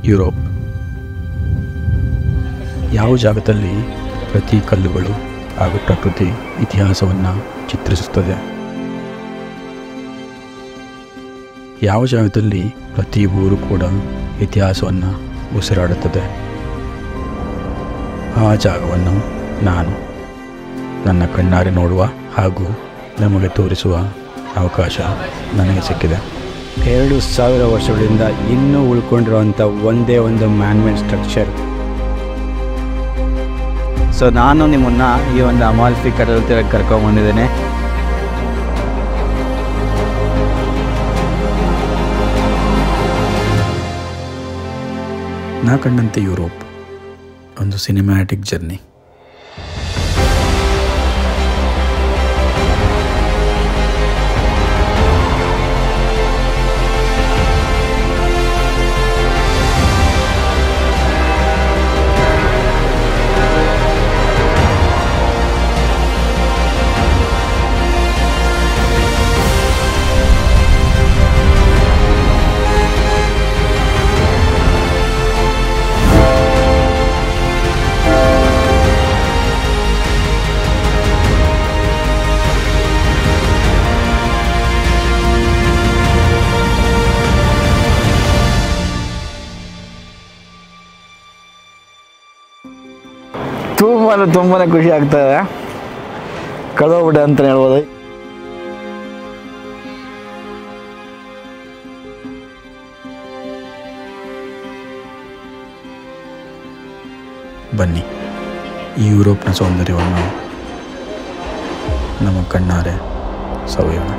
Europe. ಯಾವ ಜಾಗದಲ್ಲಿ ಪ್ರತಿ ಕಲ್ಲುಗಳು ಹಾಗೂ ಪ್ರಕೃತಿ ಇತಿಹಾಸವನ್ನು ಚಿತ್ರಿಸುತ್ತದೆ. ಯಾವ ಜಾಗದಲ್ಲಿ ಪ್ರತಿ ಊರು ಕೂಡ ಇತಿಹಾಸವನ್ನು ಉಸಿರಾಡುತ್ತದೆ. ಆ ಜಾಗವನ್ನು ನಾನು ನನ್ನ ಕಣ್ಣಾರೆ ನೋಡುವ ಹಾಗೂ ನಮಗೆ ತೋರಿಸುವ ಅವಕಾಶ ನನಗೆ ಸಿಕ್ಕಿದೆ. 2000 ವರ್ಷಗಳಿಂದ ಇನ್ನೂ ಉಳ್ಕೊಂಡಿರುವಂಥ ಒಂದೇ ಒಂದು ಮ್ಯಾನ್ಮೇಡ್ ಸ್ಟ್ರಕ್ಚರ್. ಸೊ ನಾನು ನಿಮ್ಮನ್ನು ಈ ಒಂದು ಅಮಾಲ್ಫಿ ಕಡಲ ತೀರಕ್ಕೆ ಕರ್ಕೊಂಡ್ಬಂದಿದ್ದೇನೆ. ನಾ ಕಂಡಂತೆ ಯುರೋಪ್ ಒಂದು ಸಿನಿಮ್ಯಾಟಿಕ್ ಜರ್ನಿ. ತುಂಬಾ ಖುಷಿ ಆಗ್ತದೆ. ಕಳೆದೋಗ್ಬಿಟ್ಟೆ ಅಂತ ಹೇಳ್ಬೋದು. ಬನ್ನಿ, ಈ ಯುರೋಪ್ನ ಸೌಂದರ್ಯವನ್ನು ನಮ್ಮ ಕಣ್ಣಾರೆ ಸವಿಯೋಣ.